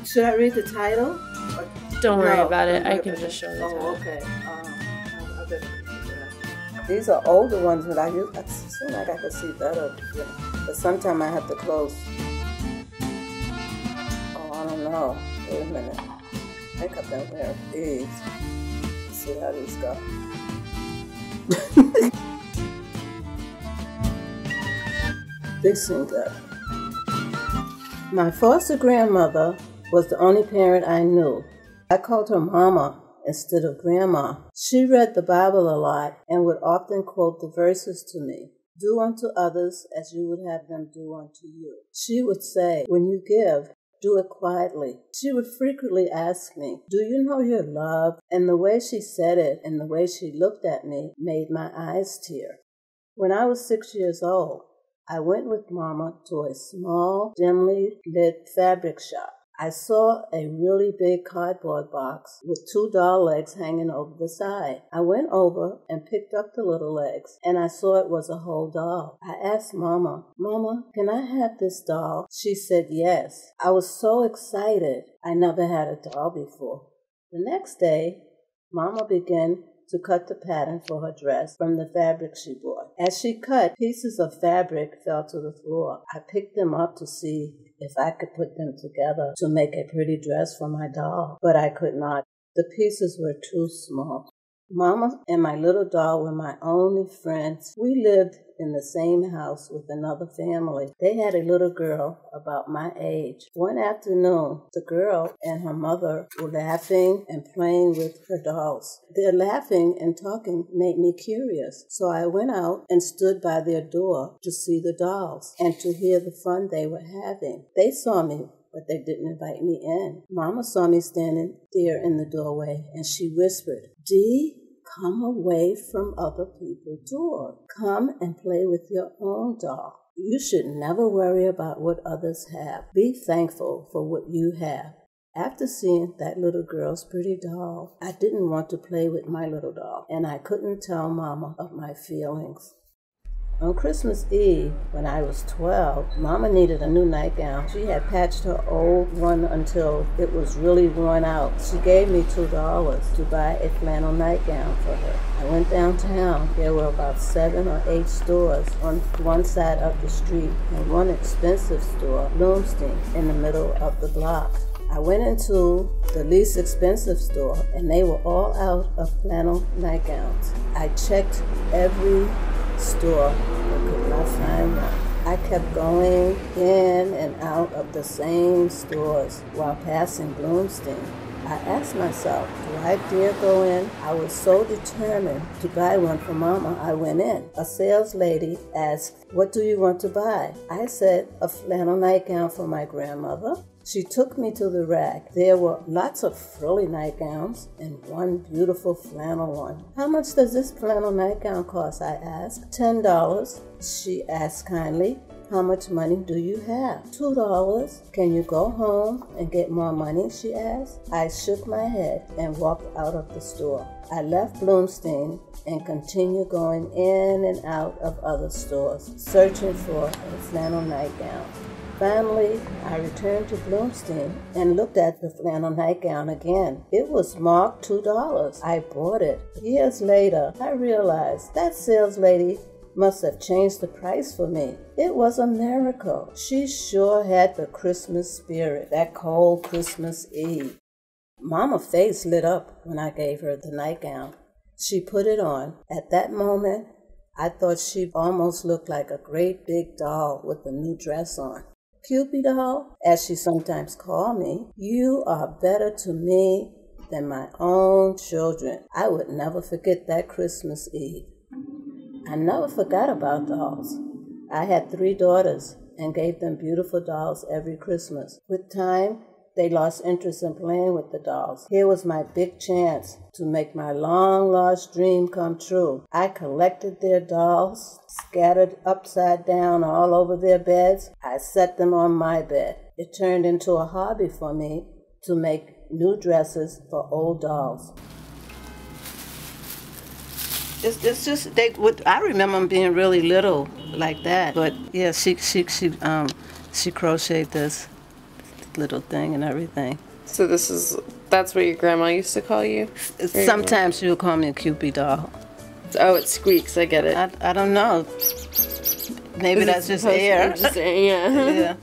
Should I read the title? Don't worry No, about it. don't worry I can about just it. show the title. Oh, okay. I better read that. These are older ones, but I seem like I could see better. Yeah. But sometimes I have to close. Oh, I don't know. Wait a minute. I think I've been wearing these. Let's see how these go. This seems good. My foster grandmother was the only parent I knew. I called her Mama instead of Grandma. She read the Bible a lot and would often quote the verses to me. Do unto others as you would have them do unto you. She would say, when you give, do it quietly. She would frequently ask me, do you know you're loved? And the way she said it and the way she looked at me made my eyes tear. When I was 6 years old, I went with Mama to a small, dimly lit fabric shop. I saw a really big cardboard box with 2 doll legs hanging over the side. I went over and picked up the little legs, and I saw it was a whole doll. I asked Mama, Mama, can I have this doll? She said yes. I was so excited. I never had a doll before. The next day, Mama began to cut the pattern for her dress from the fabric she bought. As she cut, pieces of fabric fell to the floor. I picked them up to see if I could put them together to make a pretty dress for my doll, but I could not. The pieces were too small. Mama and my little doll were my only friends. We lived in the same house with another family. They had a little girl about my age. One afternoon, the girl and her mother were laughing and playing with her dolls. Their laughing and talking made me curious, so I went out and stood by their door to see the dolls and to hear the fun they were having. They saw me, but they didn't invite me in. Mama saw me standing there in the doorway, and she whispered, Dee, come away from other people's door. Come and play with your own doll. You should never worry about what others have. Be thankful for what you have. After seeing that little girl's pretty doll, I didn't want to play with my little doll, and I couldn't tell Mama of my feelings. On Christmas Eve, when I was 12, Mama needed a new nightgown. She had patched her old one until it was really worn out. She gave me $2 to buy a flannel nightgown for her. I went downtown. There were about 7 or 8 stores on one side of the street and one expensive store, Bloomstein, in the middle of the block. I went into the least expensive store, and they were all out of flannel nightgowns. I checked every store but could not find one. I kept going in and out of the same stores while passing Bloomstein. I asked myself, do I dare go in? I was so determined to buy one for Mama, I went in. A sales lady asked, what do you want to buy? I said, a flannel nightgown for my grandmother. She took me to the rack. There were lots of frilly nightgowns and one beautiful flannel one. How much does this flannel nightgown cost? I asked. $10. She asked kindly, how much money do you have? $2. Can you go home and get more money? She asked. I shook my head and walked out of the store. I left Bloomstein and continued going in and out of other stores, searching for a flannel nightgown. Finally, I returned to Bloomstein and looked at the flannel nightgown again. It was marked $2. I bought it. Years later, I realized that sales lady must have changed the price for me. It was a miracle. She sure had the Christmas spirit, that cold Christmas Eve. Mama's face lit up when I gave her the nightgown. She put it on. At that moment, I thought she almost looked like a great big doll with a new dress on. Cupid doll, as she sometimes called me, you are better to me than my own children. I would never forget that Christmas Eve. I never forgot about dolls. I had 3 daughters and gave them beautiful dolls every Christmas. With time, they lost interest in playing with the dolls. Here was my big chance to make my long-lost dream come true. I collected their dolls, scattered upside down all over their beds. I set them on my bed. It turned into a hobby for me to make new dresses for old dolls. It's just I remember them being really little like that. But yeah, she crocheted this. little thing and everything. So that's what your grandma used to call you? Sometimes she would call me a Cupid doll. Oh, it squeaks. I get it. I don't know. Maybe that's just air. Just air, yeah. Yeah.